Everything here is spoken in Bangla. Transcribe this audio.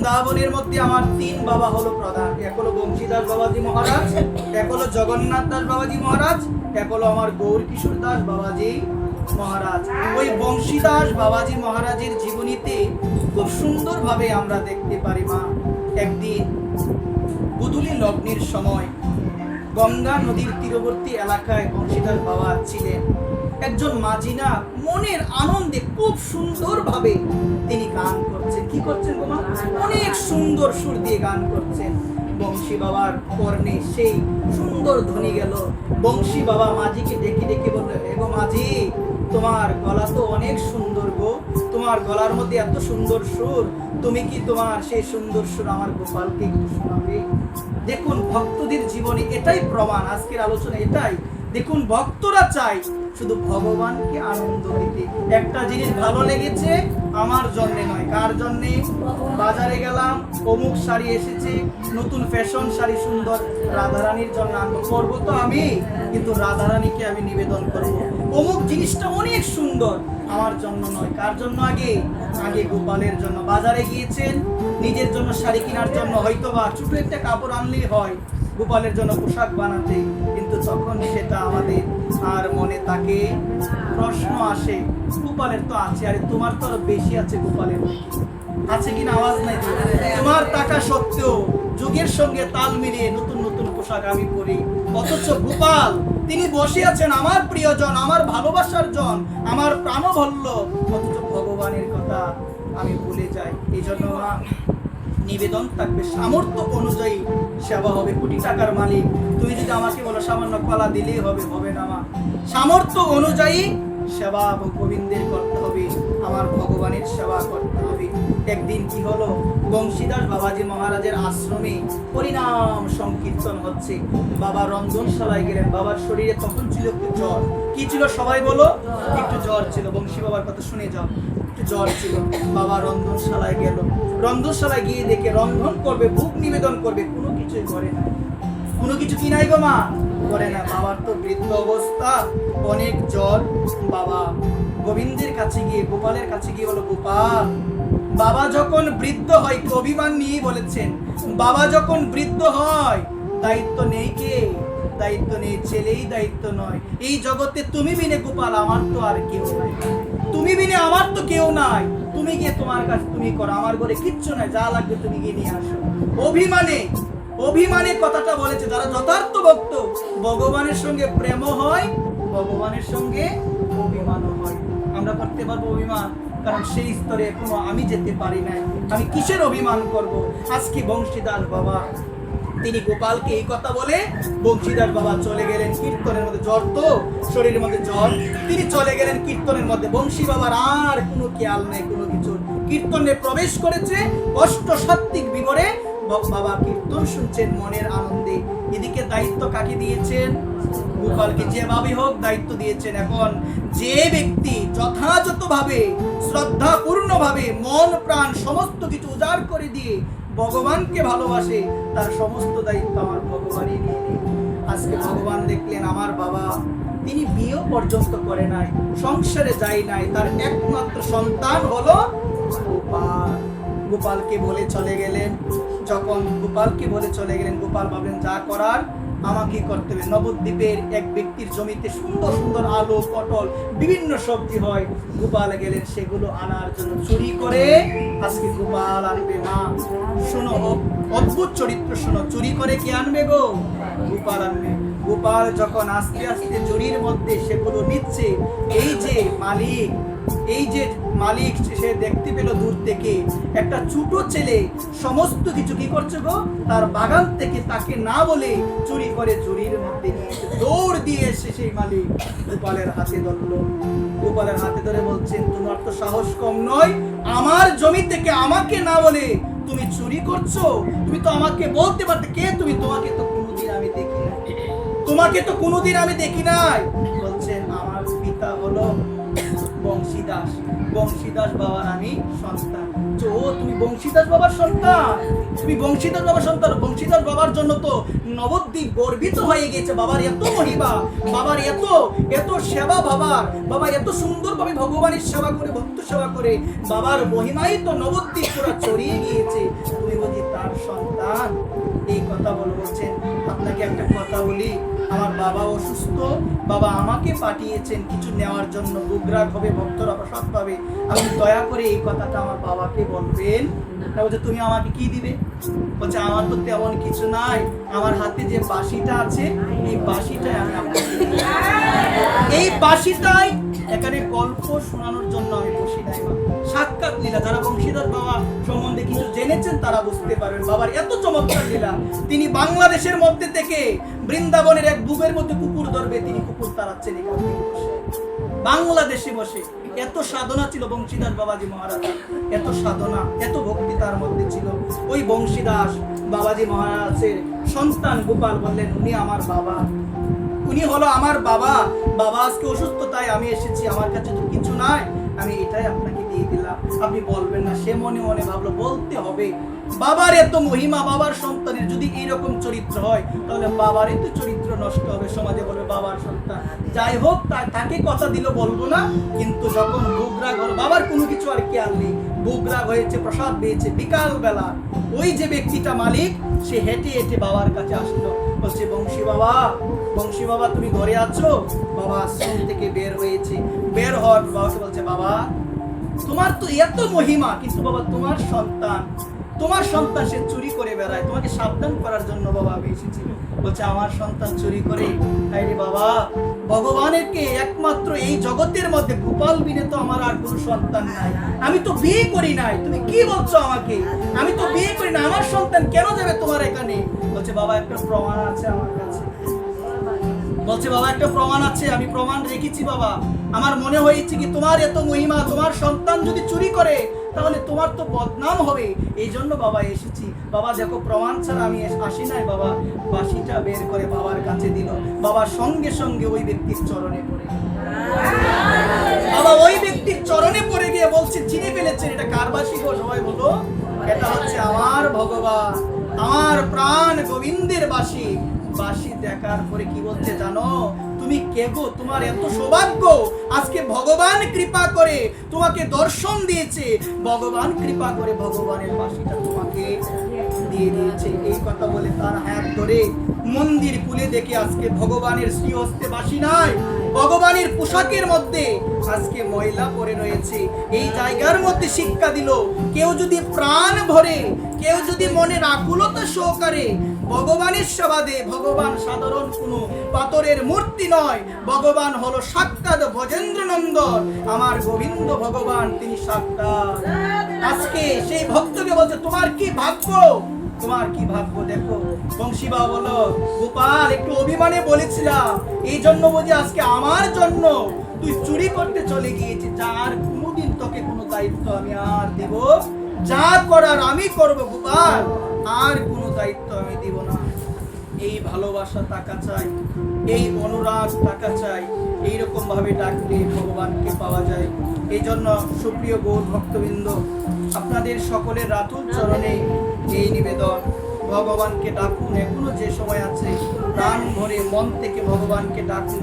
বৃন্দাবনের মধ্যে আমার 3 বাবা হলো প্রধান। এক হলো বংশীদাস বাবাজি মহারাজ, এক হলো জগন্নাথ দাস বাবাজি মহারাজ, এক হলো আমার গৌর কিশোর দাস বাবাজি মহারাজ। ওই বংশীদাস বাবাজি মহারাজের জীবনীতে খুব সুন্দরভাবে আমরা দেখতে পারি মা, একদিন গুদুলি লগ্নের সময় গঙ্গা নদীর তীরবর্তী এলাকায় বংশীদাস বাবা ছিলেন। একজন মাঝিনা মনের আনন্দে খুব সুন্দরভাবে তিনি গান করছেন। কি করছেন গো মা? অনেক সুন্দর সুর দিয়ে গান করছেন। বংশী বাবার কর্ণে সেই সুন্দর ধ্বনি গেল। বংশী বাবা মাঝিকে ডেকে ডেকে বলল, এগো মাঝি, তোমার গলা তো অনেক সুন্দর গো, তোমার গলার মধ্যে এত সুন্দর সুর, তুমি কি তোমার সেই সুন্দর সুর আমার গোপালকে একটু শোনাবে? দেখুন ভক্তদের জীবনে এটাই প্রমাণ, আজকের আলোচনা এটাই। দেখুন ভক্তরা চাই শুধু ভগবানকে আনন্দ দিতে। একটা জিনিস ভালো লেগেছে আমার জন্য নয়, কার জন্য? বাজারে গেলাম, অমুক শাড়ি এসেছে, নতুন ফ্যাশন শাড়ি সুন্দর, রাধারানীর জন্য আনবো, করবো তো আমি, কিন্তু রাধারানীকে আমি নিবেদন করব। অমুক জিনিসটা অনেক সুন্দর, আমার জন্য নয়, কার জন্য? আগে আগে গোপালের জন্য। বাজারে গিয়েছেন নিজের জন্য শাড়ি কেনার জন্য, হয়তো বা ছোট একটা কাপড় আনলেই হয় গোপালের জন্য পোশাক বানাতে, কিন্তু তখন সেটা আমাদের আর মনে তাকে প্রশ্ন আসে, গোপালের তো আছে, আরে তোমার তো আরো বেশি আছে গোপালের, আছে কিনা আওয়াজ নাই? তোমার টাকা সত্ত্বেও যুগের সঙ্গে তাল মিলিয়ে নতুন নতুন পোশাক আমি পরি, অথচ গোপাল তিনি বসে আছেন আমার প্রিয়জন, আমার ভালোবাসার জন, আমার প্রাণভল্য, অথচ ভগবানের কথা আমি ভুলে যাই। এই জন্য নিবেদন থাকবে সামর্থ্য অনুযায়ী সেবা হবে। কোটি টাকার মালিক তুমি যদি আমাকে বলো সামান্য কলা দিলেই হবে, হবে না মা। সামর্থ্য অনুযায়ী সেবা গোবিন্দের করতে হবে, আমার ভগবানের সেবা করতে হবে। একদিন কি হলো, বংশীদাস বাবাজি মহারাজের আশ্রমে হরিনাম সংকীর্তন হচ্ছে। বাবা রন্ধনশালায় গেলেন। বাবার শরীরে তখন ছিল একটু জ্বর। কি ছিল সবাই বলো? একটু জ্বর ছিল। বংশী বাবার কথা শুনে যাও, একটু জ্বর ছিল। বাবা রন্ধনশালায় গেল। রন্ধনশালায় গিয়ে দেখে রন্ধন করবে, ভোগ নিবেদন করবে, কোনো কিছুই করে না। কোনো কিছু কি নাই গো মা? করে না। বাবার তো বৃদ্ধ অবস্থা, অনেক জ্বর। বাবা গোবিন্দের কাছে গিয়ে, গোপালের কাছে গিয়ে বলো, গোপাল, বাবা যখন বৃদ্ধ হয়, অভিমান নিয়ে বলেছেন, বাবা যখন বৃদ্ধ হয় দায়িত্ব নেই কে? দায়িত্ব নেই, ছেলেই দায়িত্ব নয়। এই জগতে তুমি বিনে গোপাল আমার তো আর কেউ নাই, তুমি বিনে আমার তো কেউ নাই, তুমি গিয়ে তোমার কাছে তুমি করো, আমার ঘরে কিচ্ছু নাই, যা লাগবে তুমি গিয়ে নিয়ে আসো। অভিমানে, অভিমানের কথাটা বলেছে। যারা যথার্থ ভক্ত, ভগবানের সঙ্গে প্রেম হয়, ভগবানের সঙ্গে অভিমানও হয়। আমরা করতে পারবো অভিমান? কারণ সেই স্তরে এখনো আমি যেতে পারি নাই, আমি কিসের অভিমান করব? আজকে বংশীদাস বাবা তিনি গোপালকে এই কথা বলে বংশীদাস বাবা চলে গেলেন কীর্তনের মধ্যে। জ্বর তো, শরীরের মধ্যে জ্বর, তিনি চলে গেলেন কীর্তনের মধ্যে। বংশী বাবার আর কোনো খেয়াল নেই কোনো কিছু। কীর্তনে প্রবেশ করেছে, অষ্ট সাত্ত্বিক বিবরে বাবা কীর্তন শুনছেন মনের আনন্দে। এদিকে দায়িত্ব কাকে দিয়েছেন? গোপালকে যেভাবে হোক দায়িত্ব দিয়েছেন। এখন যে ব্যক্তি যথাযথভাবে শ্রদ্ধাপূর্ণভাবে মন প্রাণ সমস্ত কিছু উজাড় করে দিয়ে ভগবানকে ভালোবাসে, তার সমস্ত দায়িত্ব আমার ভগবানই নিয়ে নেয়। আজকে ভগবান দেখলেন আমার বাবা তিনি বিয়ে পর্যন্ত করে নাই, সংসারে যায় নাই, তার একমাত্র সন্তান হলো গোপাল। গোপালকে বলে চলে গেলেন। যখন গোপালকে বলে চলে গেলেন, গোপাল ভাবলেন যা করার আমাকে করতে হবে। নবদ্বীপের এক ব্যক্তির জমিতে সুন্দর সুন্দর আলু, পটল, বিভিন্ন সবজি হয়। গোপাল গেলেন সেগুলো আনার জন্য, চুরি করে আজকে গোপাল আনবে। মা শোনো, অদ্ভুত চরিত্র শোনো, চুরি করে কে আনবে গো? গোপাল আনবে। গোপাল যখন আস্তে আস্তে চুরির মধ্যে সেগুলো নিচ্ছে, এই যে মালিক সে দেখতে পেল দূর থেকে একটা ছোট ছেলে সমস্ত কিছু কি করছে গো, তার বাগান থেকে তাকে না বলে চুরি করে চুরির মধ্যে নিয়েছে। দৌড় দিয়ে এসে সেই মালিক গোপালের হাতে ধরলো। গোপালের হাতে ধরে বলছেন, তোমার তো সাহস কম নয়, আমার জমি থেকে আমাকে না বলে তুমি চুরি করছো? তুমি তো আমাকে বলতে পারতে, কে তুমি? তোমাকে তো কোনোদিন আমি দেখি নাই, তোমাকে তো কোনোদিন আমি দেখি নাই। বলছেন আমার পিতা হলো বংশীদাস, বংশীদাস বাবার আমি সন্তান। তুমি বংশীদাস বাবার সন্তান, তুমি বংশীদাস বাবার সন্তান। বংশীদাস বাবার জন্য তো নবদ্বীপ গর্বিত হয়ে গেছে। বাবার এত মহিমা, বাবার এত এত সেবা, বাবা এত সুন্দরভাবে ভগবানের সেবা করে, ভক্ত সেবা করে, বাবার মহিমাই তো নবদ্বীপ পুরো ছড়িয়ে গিয়েছে। বাবা অসুস্থ, বাবা আমাকে পাঠিয়েছেন কিছু নেওয়ার জন্য, বুগরাগ হবে, ভক্তরা প্রসাদ পাবে, আপনি দয়া করে এই কথাটা আমার বাবাকে বলবেন। বলছে তুমি আমাকে কি দিবে? বলছে আমার তো তেমন কিছু নাই, আমার হাতে যে বাঁশিটা আছে এই বাঁশিটাই আমি আপনাকে দিই। এই বাঁশিটাই এখানে গল্প শোনানোর জন্য আমি বসি নাই মা, সাক্ষাৎ লীলা। যারা বংশীদাস বাবা সম্বন্ধে কিছু জেনেছেন তারা বুঝতে পারবেন বাবার এত চমৎকার লীলা। তিনি বাংলাদেশের মধ্যে থেকে বৃন্দাবনের এক বুকের মধ্যে কুকুর ধরবে, তিনি কুকুর তাড়াচ্ছেন এখান থেকে বসে, বাংলাদেশে বসে। এত সাধনা ছিল বংশীদাস বাবাজি মহারাজ, এত সাধনা, এত ভক্তি তার মধ্যে ছিল। ওই বংশীদাস বাবাজি মহারাজের সন্তান গোপাল বললেন উনি আমার বাবা, উনি হলো আমার বাবা। বাবা আজকে অসুস্থ, তাই আমি এসেছি, আমার কাছে তো কিছু নাই, আমি এটাই আপনাকে দিয়ে দিলাম, আপনি বলবেন না? সে মনে মনে ভাবলো বলতে হবে, বাবার এত মহিমা, বাবার সন্তানের যদি এইরকম চরিত্র হয় তাহলে বাবার এত চরিত্র নষ্ট হবে, সমাজে বলবে বাবার সন্তান। যাই হোক, তাকে কথা দিল বলবো না, কিন্তু যখন বুগরাগ হলো, বাবার কোনো কিছু আর খেয়াল নেই, বুগরাগ হয়েছে, প্রসাদ পেয়েছে, বিকাল বেলা ওই যে ব্যক্তিটা মালিক সে হেঁটে হেঁটে বাবার কাছে আসলো, বলছে বংশী বাবা, বংশী বাবা তুমি ঘরে আছো? বাবা আশ্রম থেকে বের হয়েছে, বের হওয়ার বাবাকে বলছে বাবা তোমার তো এত মহিমা, কিন্তু বাবা তোমার সন্তান সে চুরি করে বেড়ায়, তোমাকে সাবধান করার জন্য বাবা আমি এসেছি। বলছে আমার সন্তান চুরি করে? তাই রে বাবা, ভগবানের কে একমাত্র এই জগতের মধ্যে গোপাল বিনে তো আমার আর কোনো সন্তান নাই, আমি তো বিয়ে করি নাই, তুমি কি বলছো আমাকে? আমি তো বিয়ে করি না, আমার সন্তান কেন যাবে তোমার এখানে? বলছে বাবা একটা প্রমাণ আছে আমার কাছে। বলছে বাবা একটা প্রমাণ আছে, আমি প্রমাণ রেখেছি বাবা, আমার মনে হয়েছে কি তোমার এত মহিমা, তোমার সন্তান যদি চুরি করে তাহলে তোমার তো বদনাম হবে, এই জন্য বাবা এসেছি। বাবা দেখো প্রমাণ ছাড়া আমি আসি নাই। বাবা বাঁশিটা বের করে বাবার কাছে দিল, বাবা সঙ্গে সঙ্গে ওই ব্যক্তির চরণে পড়ে, বাবা ওই ব্যক্তির চরণে পড়ে গিয়ে বলছে চিনে ফেলেছেন এটা কার বাঁশি গো? সবাই বলো এটা হচ্ছে আমার ভগবান, আমার প্রাণ গোবিন্দের বাঁশি। বাঁশি দেখার পরে কি বলছে জানো? তুমি কে গো? তোমার এত সৌভাগ্য, আজকে ভগবান কৃপা করে তোমাকে দর্শন দিয়েছে, ভগবান কৃপা করে ভগবানের বাঁশিটা তোমাকে দিয়ে দিয়েছে। এই কথা বলে তার হাত ধরে মন্দির খুলে দেখে আজকে ভগবানের শ্রীহস্তে বাঁশি নাই, ভগবানের পোশাকের মধ্যে আজকে ময়লা পড়ে রয়েছে। এই জায়গার মধ্যে শিক্ষা দিল, কেউ যদি প্রাণ ভরে, কেউ যদি মনের আকুলতা সহকারে ভগবানের সেবা দে, ভগবান সাধারণ কোনো পাথরের মূর্তি নয়, ভগবান হলো সাক্ষাৎ ভজেন্দ্র নন্দন, আমার গোবিন্দ ভগবান, তিনি সাক্ষাৎ। আজকে সেই ভক্তকে বলছে তোমার কি ভাগ্য, তোমার কি ভাগ্য। দেখো বংশী বাবা বলো গোপাল একটু অভিমানে বলেছিলাম, এই জন্য বুঝি আজকে আমার জন্য তুই চুরি করতে চলে গিয়েছিস, যার কোনোদিন তোকে কোনো দায়িত্ব আমি আর দেব, যা করার আমি করব গোপাল, আর কোনো দায়িত্ব আমি দিব না। এই ভালোবাসা টাকা চাই, এই অনুরাগ টাকা চাই, এইরকম ভাবে ডাকলে ভগবানকে পাওয়া যায়। এই জন্য সুপ্রিয় গৌর ভক্তবৃন্দ, আপনাদের সকলের রাতুল চরণে এই নিবেদন, ভগবানকে ডাকুন, এখনো যে সময় আছে প্রাণ ভরে মন থেকে ভগবানকে ডাকুন।